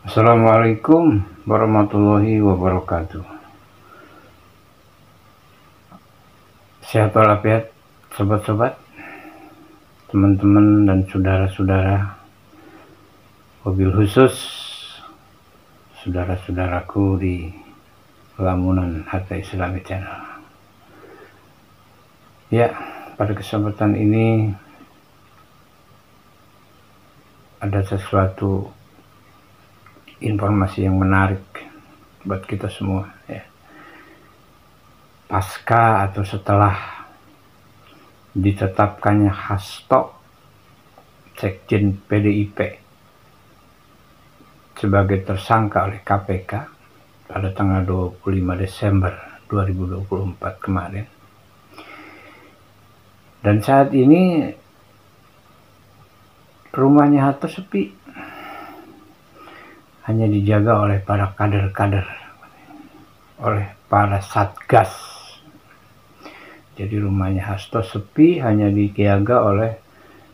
Assalamualaikum warahmatullahi wabarakatuh. Sehat walafiat, sobat-sobat, teman-teman dan saudara-saudara, wabil khusus saudara-saudaraku di Lamunan Harta Islami Channel. Ya, pada kesempatan ini ada sesuatu informasi yang menarik buat kita semua, ya. Pasca atau setelah ditetapkannya Hasto Sekjen PDIP sebagai tersangka oleh KPK pada tanggal 25 Desember 2024 kemarin. Dan saat ini rumahnya Hasto sepi, hanya dijaga oleh para kader-kader, oleh para satgas. Jadi rumahnya Hasto sepi, hanya dijaga oleh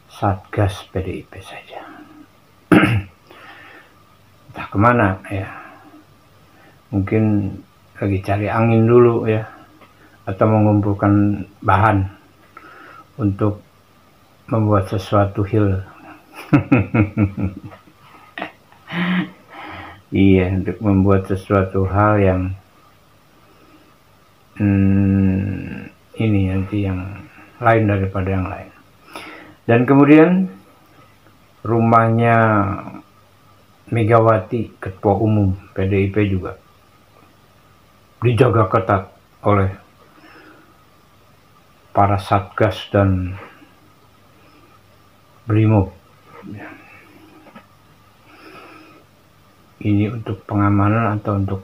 satgas PDIP saja. Entah kemana ya, mungkin lagi cari angin dulu ya, atau mengumpulkan bahan untuk membuat sesuatu hil. Iya, untuk membuat sesuatu hal yang ini nanti yang lain daripada yang lain. Dan kemudian rumahnya Megawati, Ketua Umum PDIP, juga dijaga ketat oleh para satgas dan Brimob. Ini untuk pengamanan atau untuk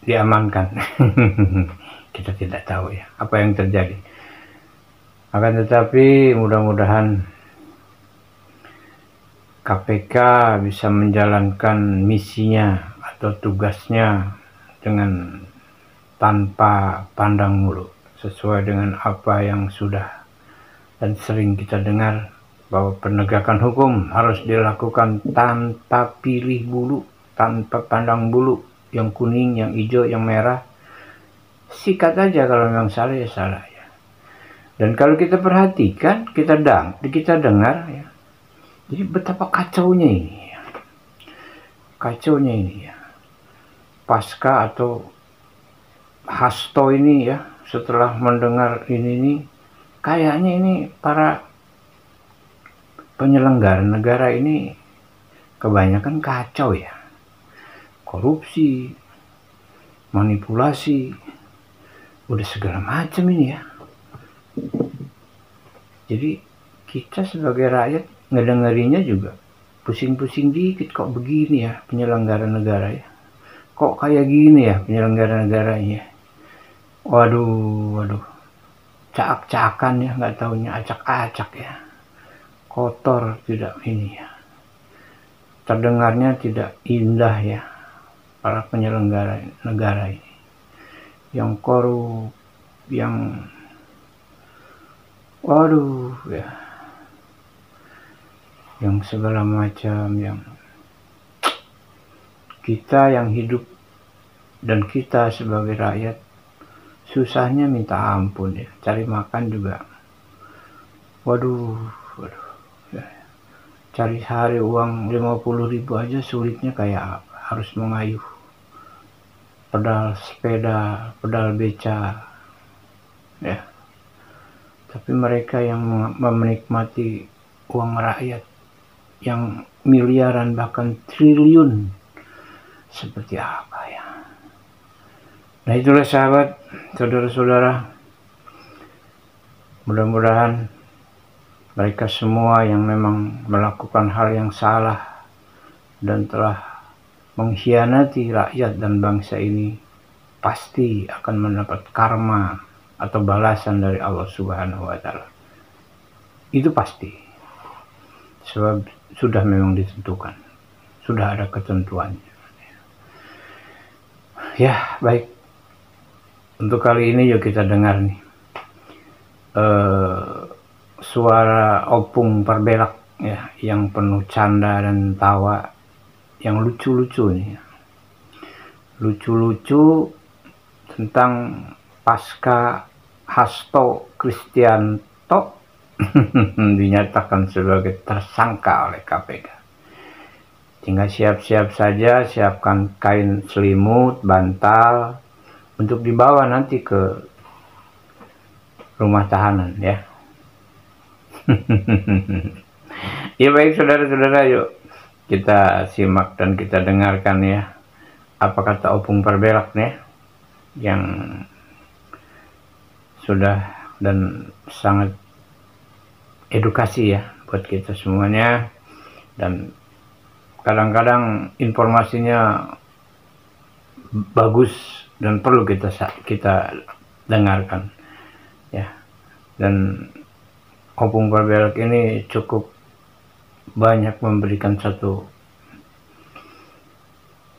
diamankan? Kita tidak tahu ya apa yang terjadi. Akan tetapi mudah-mudahan KPK bisa menjalankan misinya atau tugasnya dengan tanpa pandang bulu, sesuai dengan apa yang sudah dan sering kita dengar, bahwa penegakan hukum harus dilakukan tanpa pilih bulu, tanpa pandang bulu, yang kuning, yang hijau, yang merah. Sikat aja, kalau memang salah ya salah ya. Dan kalau kita perhatikan, kita dengar ya, jadi betapa kacaunya ini ya. Kacaunya ini ya, pasca atau Hasto ini ya, setelah mendengar ini kayaknya ini para penyelenggara negara ini kebanyakan kacau ya. Korupsi, manipulasi, udah segala macam ini ya. Jadi kita sebagai rakyat ngedengerinnya juga pusing-pusing dikit, kok begini ya penyelenggara negara ya. Kok kayak gini ya penyelenggara negaranya. Waduh, cak-cakan ya, nggak taunya acak-acak ya. Kotor, tidak ini ya, terdengarnya tidak indah ya, para penyelenggara negara ini yang korup, yang waduh ya, yang segala macam, yang kita yang hidup dan kita sebagai rakyat susahnya minta ampun ya, cari makan juga waduh ya. Cari sehari uang 50.000 aja sulitnya kayak apa, harus mengayuh pedal sepeda, pedal beca ya. Tapi mereka yang menikmati uang rakyat yang miliaran bahkan triliun, seperti apa ya. Nah itulah sahabat, saudara-saudara, mudah-mudahan mereka semua yang memang melakukan hal yang salah dan telah mengkhianati rakyat dan bangsa ini pasti akan mendapat karma atau balasan dari Allah Subhanahu wa Ta'ala. Itu pasti, sebab sudah memang ditentukan, sudah ada ketentuannya. Ya baik, untuk kali ini yuk kita dengar nih suara opung perbelak ya, yang penuh canda dan tawa yang lucu-lucu nih. Lucu-lucu tentang pasca Hasto Kristianto dinyatakan sebagai tersangka oleh KPK. Tinggal siap-siap saja, siapkan kain selimut, bantal, untuk dibawa nanti ke rumah tahanan ya. Ya baik saudara-saudara, yuk kita simak dan kita dengarkan ya apa kata Opung Perbelak nih yang sudah dan sangat edukasi ya buat kita semuanya, dan kadang-kadang informasinya bagus dan perlu kita dengarkan ya. Dan Opung Perbelak ini cukup banyak memberikan satu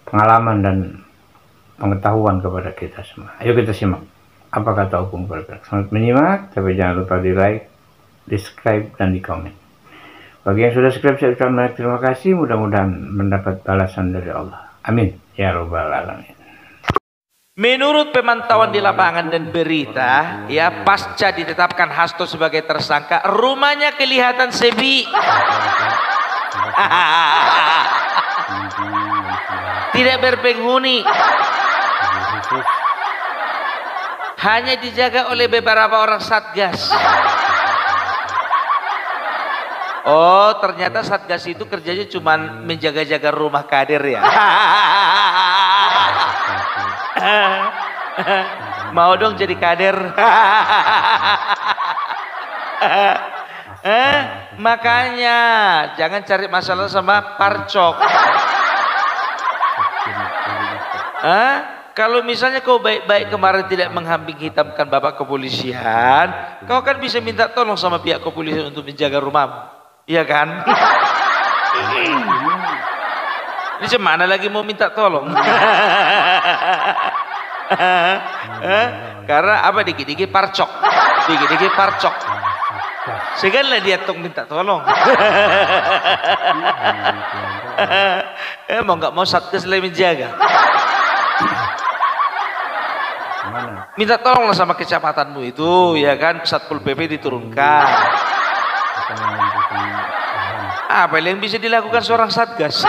pengalaman dan pengetahuan kepada kita semua. Ayo kita simak apa kata Opung Perbelak. Selamat menyimak, tapi jangan lupa di like, di subscribe, dan di komen. Bagi yang sudah subscribe, saya ucapkan banyak terima kasih. Mudah-mudahan mendapat balasan dari Allah. Amin ya robbal alamin. Menurut pemantauan di lapangan dan berita, ya pasca ditetapkan Hasto sebagai tersangka, rumahnya kelihatan sepi. Tidak berpenghuni. Hanya dijaga oleh beberapa orang Satgas. Oh, ternyata Satgas itu kerjanya cuma menjaga-jaga rumah kader ya. Mau dong jadi kader. Makanya jangan cari masalah sama Parcok. Kalau misalnya kau baik-baik kemarin tidak menghambing hitamkan bapak kepolisian, kau kan bisa minta tolong sama pihak kepolisian untuk menjaga rumahmu, iya kan? Ini cemana lagi mau minta tolong? Karena apa, dikit-dikit Parcok, dikit-dikit Parcok. Segala dia tung minta tolong. Mau nggak mau Satgas lagi menjaga. Minta tolonglah sama kecamatanmu itu, ya kan, Satpol PP diturunkan. Apa yang bisa dilakukan seorang Satgas?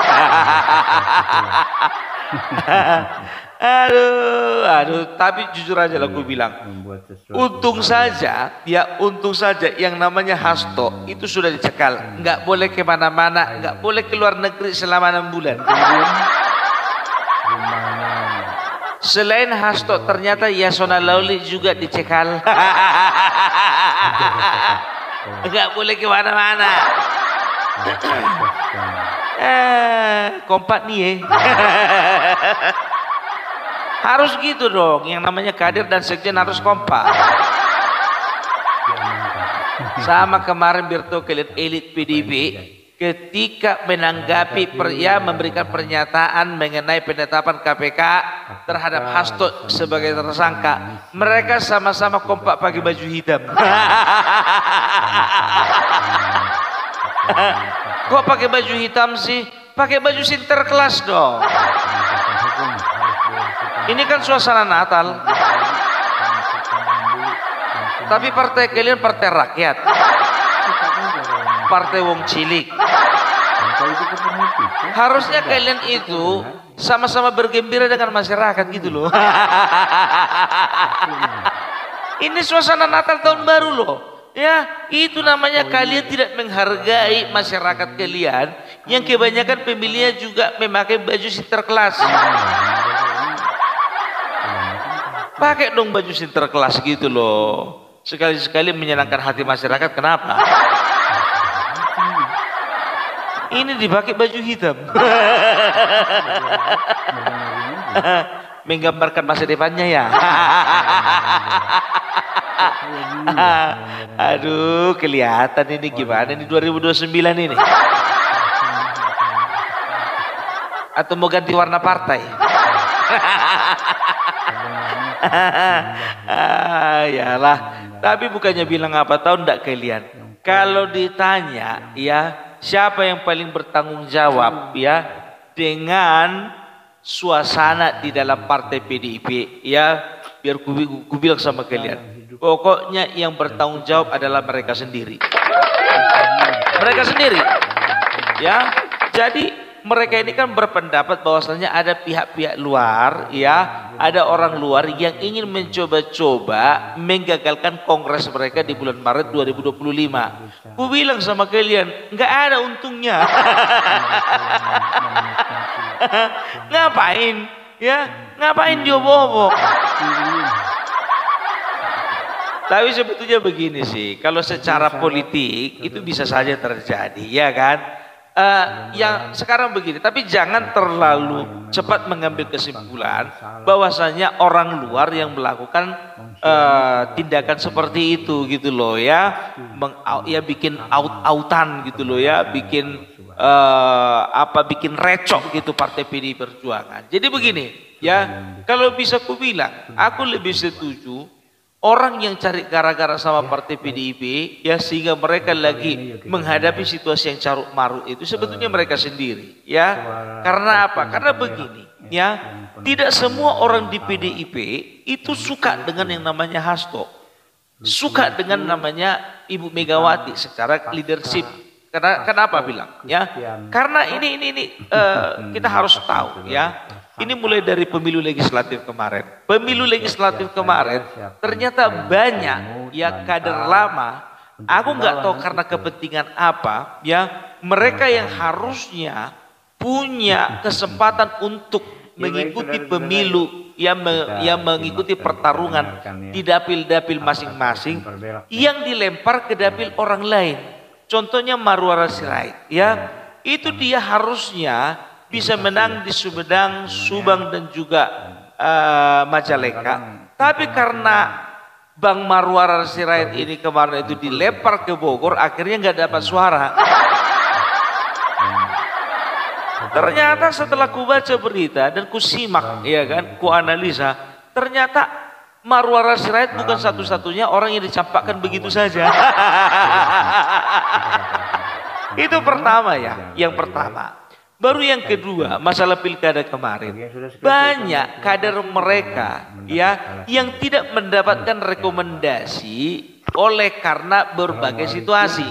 Aduh, tapi jujur aja lah aku bilang, untung saja yang namanya Hasto itu sudah dicekal, nggak boleh kemana-mana, nggak boleh keluar negeri selama 6 bulan. Selain Hasto, ternyata Yasona Lawli juga dicekal. Nggak boleh kemana-mana. Kompak nih harus gitu dong, yang namanya kader dan sekjen harus kompak. Sama kemarin Berto elit PDB ketika menanggapi memberikan pernyataan mengenai penetapan KPK terhadap Hasto sebagai tersangka, mereka sama-sama kompak pakai baju hitam. Kok pakai baju hitam sih? Pakai baju Sinterklas dong. Ini kan suasana Natal. Tapi partai kalian partai rakyat, partai wong cilik. Harusnya kalian itu sama-sama bergembira dengan masyarakat gitu loh. Ini suasana Natal tahun baru loh. Ya, itu namanya kalian tidak menghargai masyarakat kalian yang kebanyakan pemilihnya juga memakai baju Sinterklas. Pakai dong baju Sinterklas gitu loh. Sekali-sekali menyenangkan hati masyarakat, kenapa? Ini dipakai baju hitam. Menggambarkan masa depannya ya. Aduh, kelihatan ini gimana nih 2029 ini. Atau mau ganti warna partai? Yalah, tapi bukannya bilang apa tahu ndak kalian. Kalau ditanya ya siapa yang paling bertanggung jawab ya dengan suasana di dalam partai PDIP. Ya, biar ku bilang sama kalian, pokoknya yang bertanggung jawab adalah mereka sendiri. Mereka sendiri. Ya, jadi mereka ini kan berpendapat bahwasanya ada pihak-pihak luar, ya, ada orang luar yang ingin mencoba-coba menggagalkan kongres mereka di bulan Maret 2025. Ku bilang sama kalian, nggak ada untungnya. Ngapain? Ya, ngapain diobok-obok? Tapi sebetulnya begini sih, kalau secara politik itu bisa saja terjadi, ya kan? Yang sekarang begini, tapi jangan terlalu cepat mengambil kesimpulan bahwasanya orang luar yang melakukan tindakan seperti itu gitu loh, ya, ya bikin out-outan gitu loh, ya, bikin bikin recok gitu Partai PDI Perjuangan. Jadi begini, ya, kalau bisa ku bilang, aku lebih setuju orang yang cari gara-gara sama partai PDIP, ya, sehingga mereka lagi menghadapi situasi yang carut marut itu sebetulnya mereka sendiri, ya. Karena apa? Karena begini, ya, tidak semua orang di PDIP itu suka dengan yang namanya Hasto, suka dengan namanya Ibu Megawati secara leadership. Kenapa bilang? Ya, karena ini kita harus tahu, ya. Ini mulai dari pemilu legislatif kemarin. Pemilu legislatif kemarin ternyata banyak, ya, kader lama. Aku nggak tahu karena kepentingan apa, ya, mereka yang harusnya punya kesempatan untuk mengikuti pemilu, yang mengikuti pertarungan di dapil-dapil masing-masing, yang dilempar ke dapil orang lain. Contohnya Marwara Sirait, ya, itu dia harusnya bisa menang di Sumedang, Subang, dan juga Majalengka. Tapi karena Bang Marwara Sirait ini kemarin itu dilempar ke Bogor, akhirnya nggak dapat suara. Ternyata setelah ku baca berita dan ku simak, ya kan, ku analisa, ternyata Marwara Sirait bukan satu-satunya orang yang dicampakkan begitu saja. Itu pertama, ya, yang pertama. Baru yang kedua, masalah pilkada kemarin, banyak kader mereka, ya, yang tidak mendapatkan rekomendasi oleh karena berbagai situasi,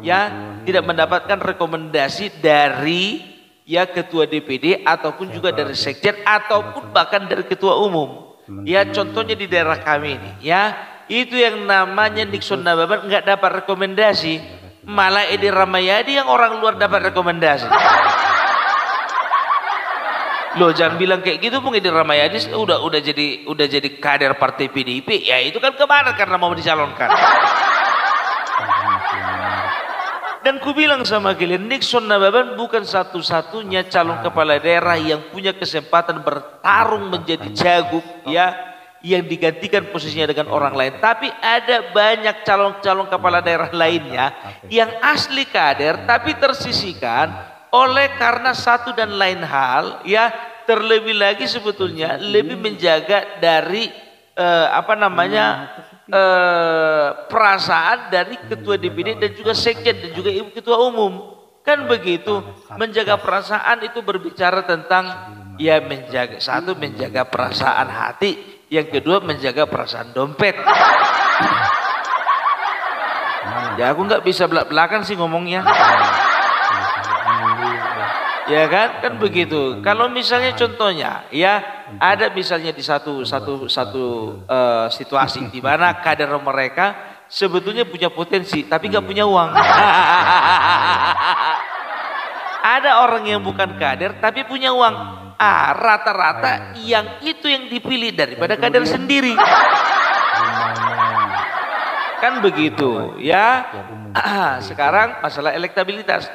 ya, tidak mendapatkan rekomendasi dari, ya, ketua DPD ataupun juga dari sekjen ataupun bahkan dari ketua umum. Ya, contohnya di daerah kami ini, ya, itu yang namanya Nixon Nababan nggak dapat rekomendasi, malah Edi Ramayadi yang orang luar dapat rekomendasi. Loh, jangan bilang kayak gitu, Bung. Edi Ramayadi udah jadi kader partai PDIP. Ya itu kan kemarin karena mau dicalonkan. Dan ku bilang sama kalian, Nixon Nababan bukan satu-satunya calon kepala daerah yang punya kesempatan bertarung menjadi cagup, ya, yang digantikan posisinya dengan orang lain. Tapi ada banyak calon-calon kepala daerah lainnya yang asli kader tapi tersisihkan oleh karena satu dan lain hal, ya, terlebih lagi sebetulnya lebih menjaga dari perasaan dari ketua DPD dan juga sekjen dan juga ibu ketua umum, kan begitu. Menjaga perasaan itu berbicara tentang, ya, menjaga perasaan hati, yang kedua menjaga perasaan dompet. Ya, aku nggak bisa belak-belakan sih ngomongnya. Ya kan begitu. Kalau misalnya contohnya, ya, ada misalnya di satu situasi di mana kader mereka sebetulnya punya potensi tapi nggak punya uang. Ada orang yang bukan kader tapi punya uang. Rata-rata yang itu yang dipilih daripada kader sendiri. Kan begitu, ya. Sekarang masalah elektabilitas,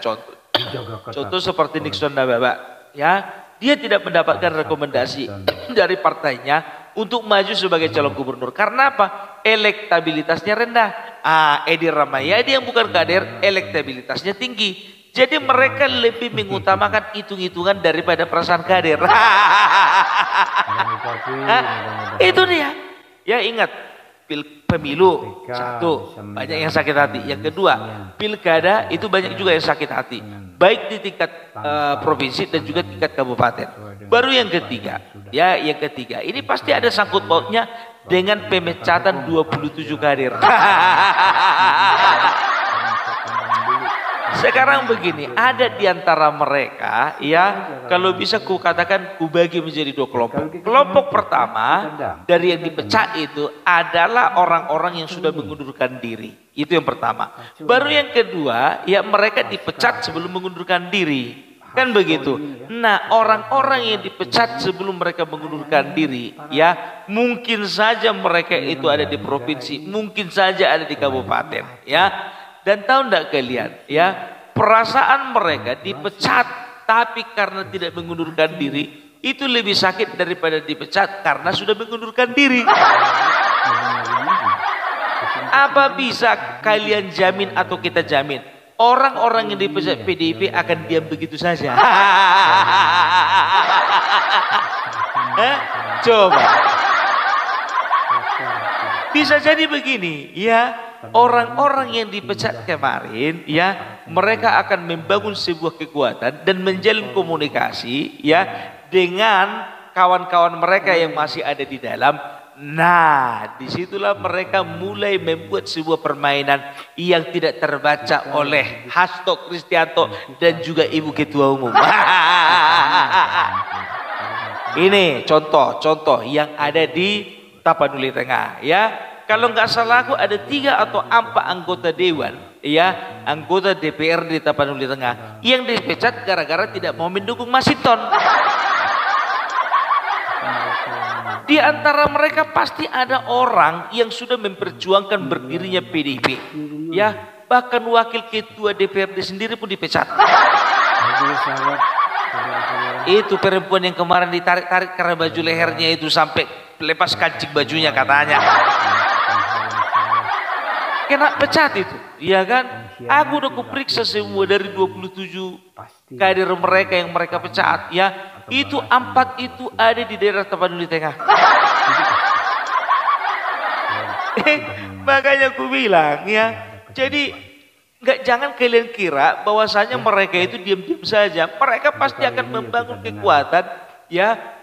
contoh seperti Nixon Nababan, ya, dia tidak mendapatkan rekomendasi dari partainya untuk maju sebagai calon gubernur. Karena apa? Elektabilitasnya rendah. Edi Ramayadi yang bukan kader, elektabilitasnya tinggi. Jadi mereka lebih mengutamakan hitung-hitungan daripada perasaan kader. Itu dia. Ya, ingat, pemilu, satu, banyak yang sakit hati. Yang kedua, pilkada itu banyak juga yang sakit hati, baik di tingkat provinsi dan juga tingkat kabupaten. Baru yang ketiga, yang ketiga ini pasti ada sangkut pautnya dengan pemecatan 27 kader. Sekarang begini, ada di antara mereka kalau bisa ku katakan ku bagi menjadi dua kelompok. Kelompok pertama dari yang dipecat itu adalah orang-orang yang sudah mengundurkan diri. Itu yang pertama. Baru yang kedua, mereka dipecat sebelum mengundurkan diri. Kan begitu. Nah, orang-orang yang dipecat sebelum mereka mengundurkan diri, mungkin saja mereka itu ada di provinsi, mungkin saja ada di kabupaten, Dan tahu enggak kalian, perasaan mereka dipecat tapi karena tidak mengundurkan diri itu lebih sakit daripada dipecat karena sudah mengundurkan diri. Apa bisa kalian jamin atau kita jamin orang-orang yang dipecat PDIP akan diam begitu saja? Coba. Bisa jadi begini, orang-orang yang dipecat kemarin, mereka akan membangun sebuah kekuatan dan menjalin komunikasi, dengan kawan-kawan mereka yang masih ada di dalam. Nah, disitulah mereka mulai membuat sebuah permainan yang tidak terbaca oleh Hasto Kristianto dan juga Ibu Ketua Umum. Ini contoh-contoh yang ada di Tapanuli Tengah, Kalau nggak salah aku ada 3 atau 4 anggota dewan, anggota DPR di Tapanuli Tengah yang dipecat gara-gara tidak mau mendukung Masinton. Di antara mereka pasti ada orang yang sudah memperjuangkan berdirinya PDIP, bahkan wakil ketua DPRD sendiri pun dipecat. Itu perempuan yang kemarin ditarik-tarik karena baju lehernya itu sampai lepas kancing bajunya katanya. Kena pecat itu, kan? Aku udah kuperiksa semua dari 27 kader mereka yang mereka pecat, itu 4 itu ada di daerah Tapanuli Tengah. Makanya aku bilang, jadi jangan kalian kira bahwasanya mereka itu diam-diam saja. Mereka pasti akan membangun kekuatan,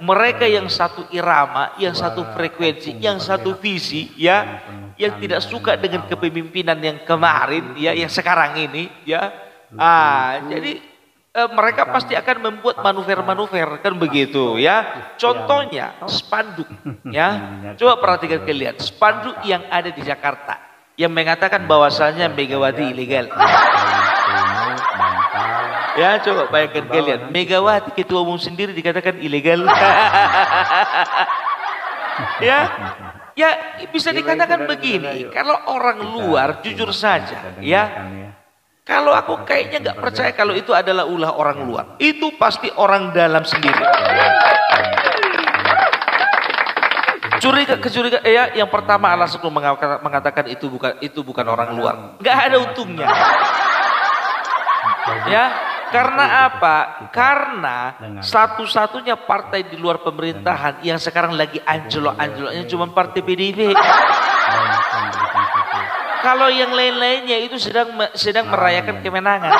mereka yang satu irama, yang satu frekuensi, yang satu visi, yang tidak suka dengan kepemimpinan yang kemarin, yang sekarang ini, jadi mereka pasti akan membuat manuver-manuver, kan begitu, Contohnya spanduk, Coba perhatikan kalian, spanduk yang ada di Jakarta yang mengatakan bahwasanya Megawati ilegal. Coba bayangkan kalian, Megawati ketua umum sendiri dikatakan ilegal. Bisa dikatakan begini, kalau orang luar jujur saja, kalau aku kayaknya nggak percaya kalau itu adalah ulah orang luar, itu pasti orang dalam sendiri. Kecurigaan, yang pertama alasanku mengatakan itu bukan orang luar, nggak ada untungnya. Karena apa? Karena satu-satunya partai di luar pemerintahan yang sekarang lagi anjlok-anjloknya cuma partai PDIP. Kalau yang lain-lainnya itu sedang merayakan kemenangan,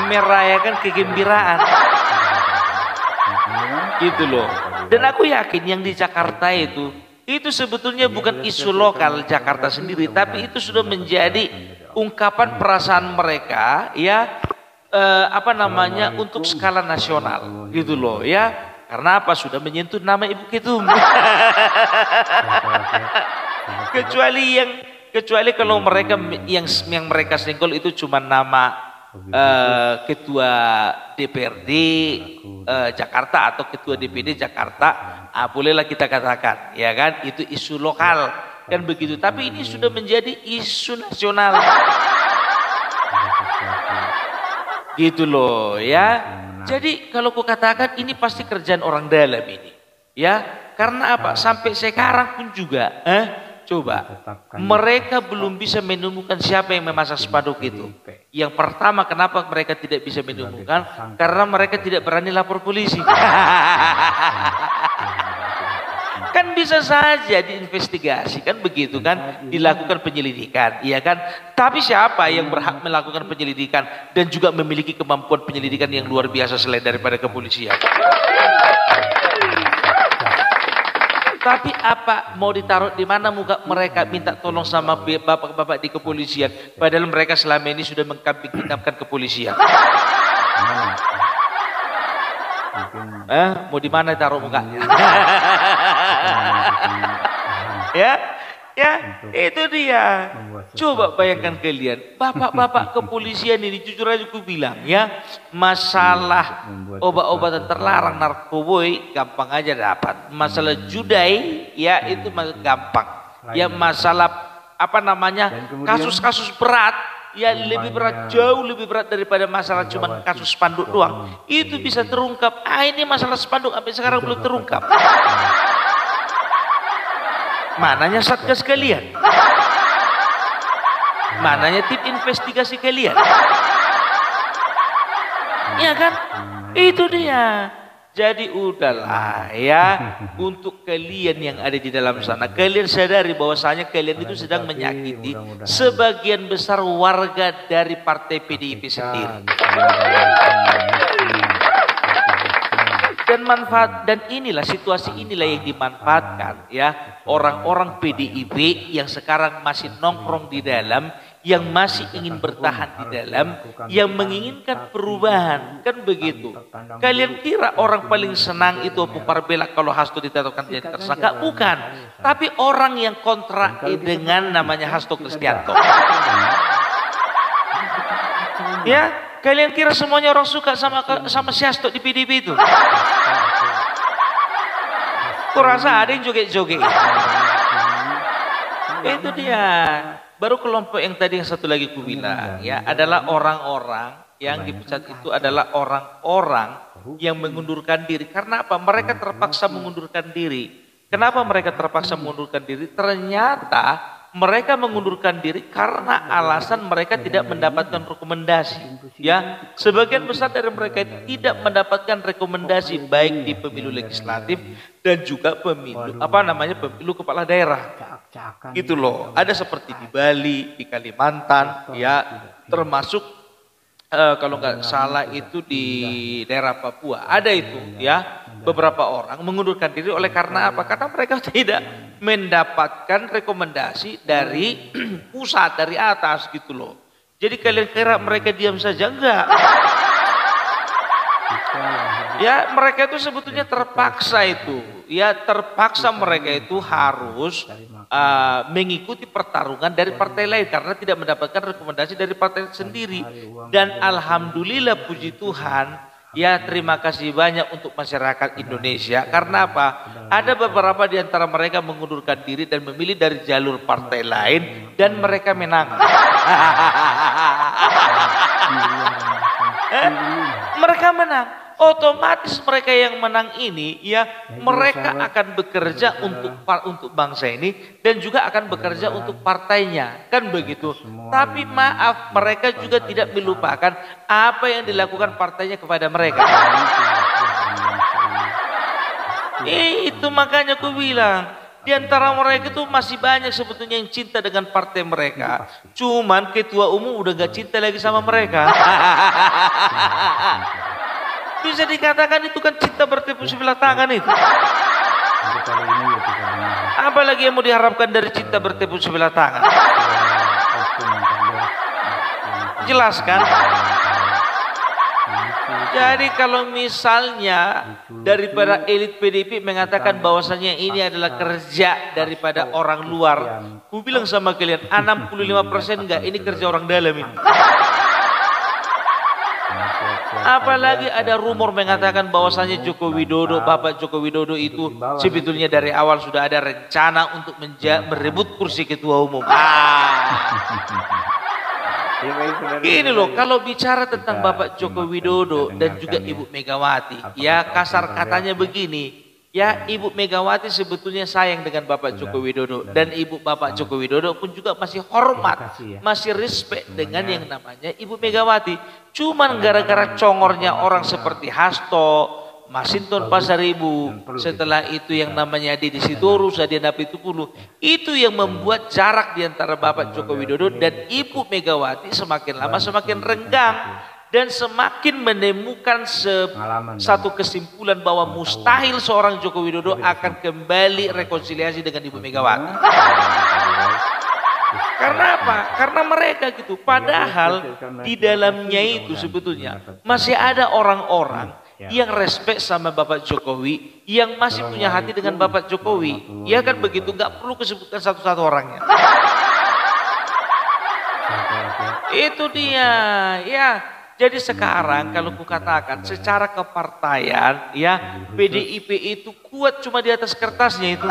merayakan kegembiraan, gitu loh. Dan aku yakin yang di Jakarta itu sebetulnya bukan isu lokal Jakarta sendiri, tapi itu sudah menjadi ungkapan perasaan mereka, untuk skala nasional, gitu loh, karena apa, sudah menyentuh nama Ibu Ketum. kecuali kalau mereka yang mereka senggol itu cuma nama ketua DPRD Jakarta atau ketua DPD Jakarta, bolehlah kita katakan, kan, itu isu lokal, kan begitu. Tapi ini sudah menjadi isu nasional. Gitu loh, Jadi kalau ku katakan ini pasti kerjaan orang dalam ini, Karena apa? Sampai sekarang pun juga, coba mereka belum bisa menemukan siapa yang memasang spanduk itu. Yang pertama, kenapa mereka tidak bisa menemukan? Karena mereka tidak berani lapor polisi. Kan bisa saja diinvestigasi kan begitu kan, dilakukan penyelidikan, iya kan? Tapi siapa yang berhak melakukan penyelidikan dan juga memiliki kemampuan penyelidikan yang luar biasa selain daripada kepolisian? Tapi apa mau ditaruh di mana muka mereka minta tolong sama bapak-bapak di kepolisian, padahal mereka selama ini sudah mengkambing-hitamkan kepolisian. Mau di mana taruh mukanya? Ya, itu dia. Coba bayangkan kalian, bapak-bapak kepolisian ini jujur aja aku bilang ya, masalah obat-obatan terlarang narkoboy gampang aja dapat. Masalah judai ya itu gampang. Ya masalah apa namanya kasus-kasus berat ya lebih berat, jauh lebih berat daripada masalah cuma kasus spanduk doang. Itu bisa terungkap. Ini masalah spanduk sampai sekarang belum terungkap. Mananya satgas kalian? Mananya tim investigasi kalian? Ya kan? Itu dia. Jadi udahlah ya, untuk kalian yang ada di dalam sana, kalian sadari bahwasanya kalian itu sedang menyakiti sebagian besar warga dari partai PDIP sendiri. Dan inilah situasi inilah yang dimanfaatkan ya orang-orang PDIP yang sekarang masih nongkrong di dalam, yang masih ingin bertahan di dalam, yang menginginkan perubahan, kan begitu. Kalian kira orang paling senang itu Pupar Bela kalau Hasto ditetapkan jadi tersangka? Bukan, tapi orang yang kontra dengan namanya Hasto Kristianto. Ya, kalian kira semuanya orang suka sama si Hasto di PDIP itu? Kurasa ada yang joget-joget. Itu dia. Baru kelompok yang tadi yang satu lagi ku bilang ya adalah orang-orang yang dipecat itu adalah orang-orang yang mengundurkan diri. Karena apa? Mereka terpaksa mengundurkan diri. Kenapa mereka terpaksa mengundurkan diri? Ternyata mereka mengundurkan diri karena alasan mereka tidak mendapatkan rekomendasi. Ya, sebagian besar dari mereka tidak mendapatkan rekomendasi baik di pemilu legislatif dan juga pemilu pemilu kepala daerah. Gitu loh. Ada seperti di Bali, di Kalimantan, ya, termasuk kalau nggak salah itu di daerah Papua. Ada itu, ya. Beberapa orang mengundurkan diri oleh karena apa? Karena mereka tidak mendapatkan rekomendasi dari pusat, dari atas gitu loh. Jadi kalian kira mereka diam saja? Enggak. Ya mereka itu sebetulnya terpaksa itu. Ya terpaksa mereka itu harus mengikuti pertarungan dari partai lain karena tidak mendapatkan rekomendasi dari partai sendiri. Dan alhamdulillah puji Tuhan. Ya terima kasih banyak untuk masyarakat Indonesia. Karena apa? Ada beberapa di antara mereka mengundurkan diri dan memilih dari jalur partai lain dan mereka menang. Mereka menang. Otomatis mereka yang menang ini ya mereka akan bekerja untuk bangsa ini dan juga akan bekerja untuk partainya, kan begitu. Tapi maaf, mereka juga tidak melupakan apa yang dilakukan partainya kepada mereka. Itu makanya aku bilang di antara mereka itu masih banyak sebetulnya yang cinta dengan partai mereka. Cuman ketua umum udah gak cinta lagi sama mereka. Bisa dikatakan itu kan cinta bertepuk sebelah tangan itu. Apalagi yang mau diharapkan dari cinta bertepuk sebelah tangan? Jelas kan? Jadi kalau misalnya daripada elit PDIP mengatakan bahwasanya ini adalah kerja daripada orang luar, ku bilang sama kalian 65% enggak, ini kerja orang dalam ini. Apalagi ada rumor mengatakan bahwasanya Bapak Joko Widodo itu sebetulnya dari awal sudah ada rencana untuk merebut kursi ketua umum. Ini loh, kalau bicara tentang Bapak Joko Widodo dan juga Ibu Megawati, ya kasar katanya begini. Ya, Ibu Megawati sebetulnya sayang dengan Bapak Joko Widodo dan Bapak Joko Widodo pun juga masih hormat, masih respect dengan yang namanya Ibu Megawati. Cuman gara-gara congornya orang seperti Hasto, Masinton Pasaribu, setelah itu yang namanya Deddy Sitorus, Adian Apitupulu, itu yang membuat jarak di antara Bapak Joko Widodo dan Ibu Megawati semakin lama semakin renggang dan semakin menemukan satu kesimpulan bahwa mustahil seorang Joko Widodo akan kembali rekonsiliasi dengan Ibu Megawati. Karena apa? Karena mereka gitu. Padahal di dalamnya itu sebetulnya masih ada orang-orang yang respect sama Bapak Jokowi, yang masih punya hati dengan Bapak Jokowi. Ya kan begitu, nggak perlu disebutkan satu-satu orangnya. Itu dia, ya. Jadi sekarang kalau kukatakan secara kepartaian, ya PDIP itu kuat cuma di atas kertasnya itu.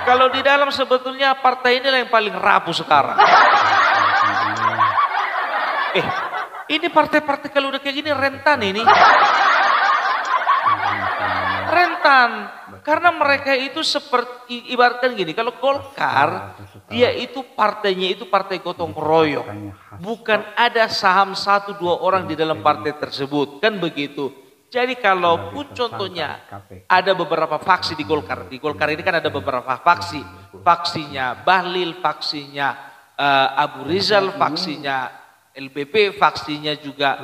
Kalau di dalam sebetulnya partai inilah yang paling rapuh sekarang. Ini partai-partai kalau udah kayak gini rentan ini. Rentan. Karena mereka itu seperti, ibaratkan gini, kalau Golkar, dia itu partainya itu partai gotong royong. Bukan ada saham 1-2 orang di dalam partai tersebut. Kan begitu. Jadi kalaupun contohnya ada beberapa faksi di Golkar ini kan ada beberapa faksi. Faksinya Bahlil, faksinya Abu Rizal, faksinya LBP, faksinya juga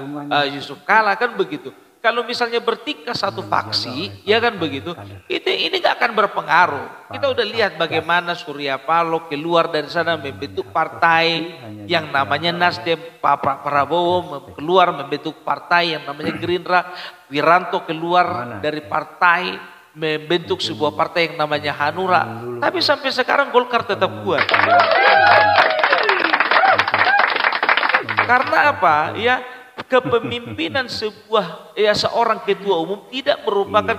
Yusuf Kala, kan begitu. Kalau misalnya bertingkah satu faksi, ya kan begitu, ini nggak akan berpengaruh. Kita udah lihat bagaimana Surya Paloh keluar dari sana membentuk partai yang namanya Nasdem, Pak Prabowo keluar membentuk partai yang namanya Gerindra, Wiranto keluar dari partai membentuk sebuah partai yang namanya Hanura. Tapi sampai sekarang Golkar tetap kuat. Karena apa? Ya, kepemimpinan seorang ketua umum tidak merupakan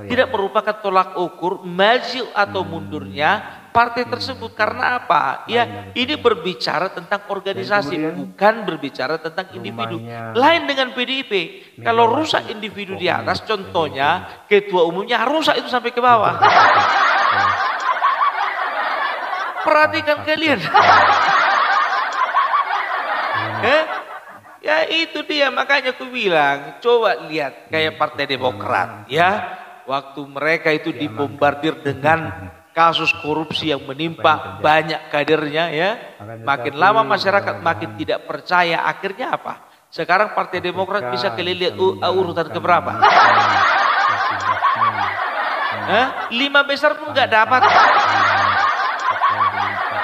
tidak merupakan tolak ukur maju atau mundurnya partai tersebut. Karena apa? Ya, ini berbicara tentang organisasi, bukan berbicara tentang individu. Lain dengan PDIP. Kalau rusak individu di atas, contohnya ketua umumnya rusak itu sampai ke bawah. Perhatikan kalian. Ya itu dia, makanya aku bilang coba lihat kayak Partai Demokrat, ya waktu mereka itu dibombardir dengan kasus korupsi yang menimpa banyak kadernya, ya makin lama masyarakat makin tidak percaya. Akhirnya apa? Sekarang Partai Demokrat bisa kelihat urutan keberapa? 5 besar pun nggak dapat.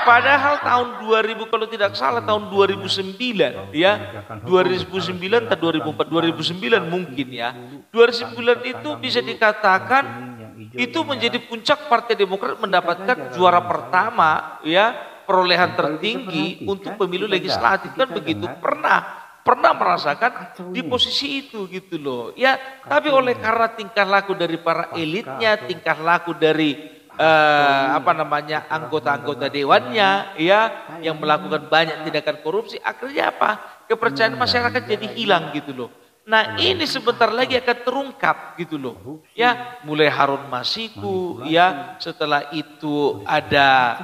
Padahal tahun 2000 kalau tidak salah tahun 2009 ya, 2009 atau 2004, 2009 mungkin ya, 2009 itu bisa dikatakan itu menjadi puncak Partai Demokrat mendapatkan juara pertama, ya perolehan tertinggi untuk pemilu legislatif, kan begitu. Pernah merasakan di posisi itu gitu loh ya. Tapi oleh karena tingkah laku dari para elitnya, tingkah laku dari anggota-anggota dewannya, ya yang melakukan banyak tindakan korupsi, akhirnya apa? Kepercayaan masyarakat jadi hilang gitu loh. Nah ini sebentar lagi akan terungkap gitu loh, ya mulai Harun Masiku, ya setelah itu ada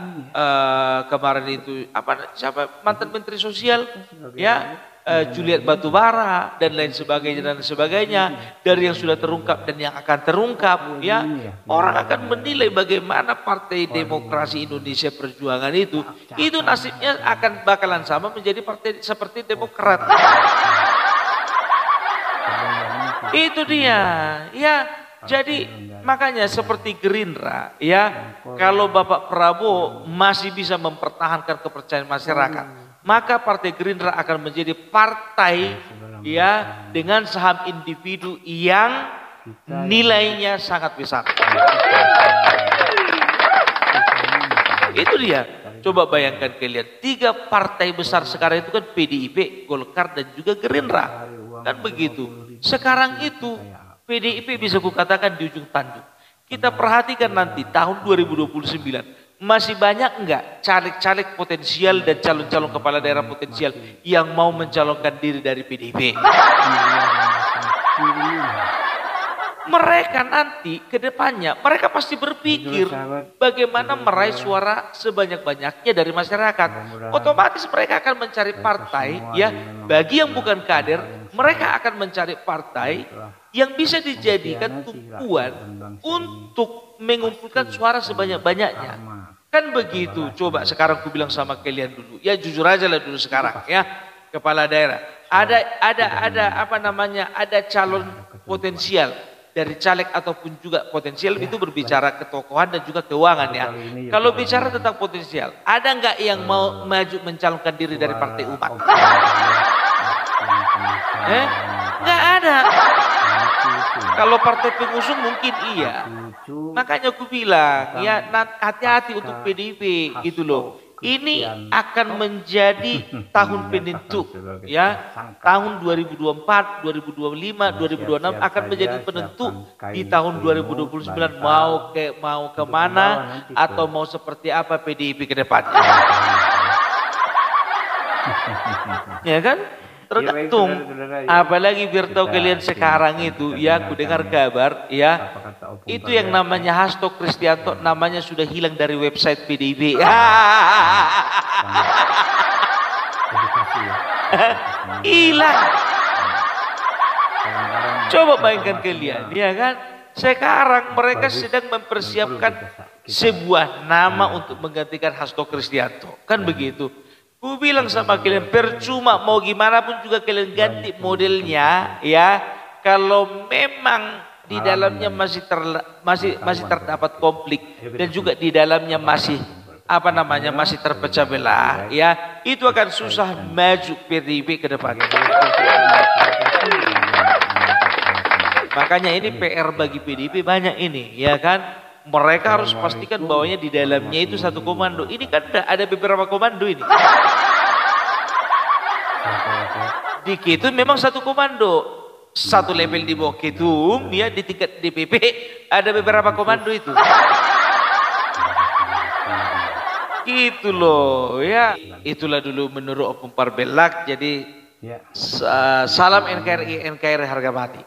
kemarin itu siapa mantan Menteri Sosial, ya Juliet Batubara dan lain sebagainya dari yang sudah terungkap dan yang akan terungkap, ya orang akan menilai bagaimana Partai Demokrasi Indonesia Perjuangan itu nasibnya bakalan sama menjadi partai seperti Demokrat. Itu dia, ya. Jadi makanya seperti Gerindra, ya kalau Bapak Prabowo masih bisa mempertahankan kepercayaan masyarakat, maka Partai Gerindra akan menjadi partai, ya dengan saham individu yang nilainya sangat besar. Itu dia. Coba bayangkan kalian, 3 partai besar sekarang itu kan PDIP, Golkar dan juga Gerindra. Kan begitu. Sekarang itu PDIP bisa kukatakan di ujung tanduk. Kita perhatikan nanti tahun 2029 masih banyak enggak caleg-caleg potensial dan calon-calon kepala daerah potensial yang mau mencalonkan diri dari PDIP? mereka nanti ke depannya, mereka pasti berpikir bagaimana meraih suara sebanyak-banyaknya dari masyarakat. Otomatis mereka akan mencari partai, ya, bagi yang bukan kader, mereka akan mencari partai yang bisa dijadikan tumpuan untuk mengumpulkan suara sebanyak-banyaknya. Kan begitu. Coba sekarang aku bilang sama kalian dulu, ya jujur aja lah dulu sekarang, ya, kepala daerah. Ada calon potensial dari caleg ataupun juga potensial, itu berbicara ketokohan dan juga keuangan, ya. Kalau bicara tentang potensial, ada nggak yang mau maju mencalonkan diri dari Partai Umat? Nggak ada. Kalau partai pengusung mungkin iya. Makanya aku bilang, ya, hati-hati untuk PDIP gitu loh. Ini akan menjadi tahun penentu, ya. Tahun 2024, 2025, 2026 akan menjadi penentu di tahun 2029 mau kemana atau mau seperti apa PDIP ke depannya. Ya kan? Tergantung. Apalagi biar tahu kalian sekarang itu, ya, aku dengar kabar, ya, itu yang namanya Hasto Kristianto namanya sudah hilang dari website PDIP. Hilang. Coba bayangkan kalian, ya kan? Sekarang mereka sedang mempersiapkan sebuah nama untuk menggantikan Hasto Kristianto. Kan begitu. Ku bilang sama kalian, percuma mau gimana pun juga kalian ganti modelnya, ya. Kalau memang di dalamnya masih terdapat konflik dan juga di dalamnya masih masih terpecah belah, ya, itu akan susah maju PDIP ke depan. Makanya ini PR bagi PDIP banyak ini, ya kan? Mereka harus pastikan bahwanya di dalamnya itu satu komando. Ini kan ada beberapa komando ini. Di Ketum memang satu komando. Satu level di bawah Ketum, ya, di tingkat DPP ada beberapa komando itu. Gitu loh, ya. Itulah dulu menurut Opung Parbelak. Jadi salam NKRI harga mati.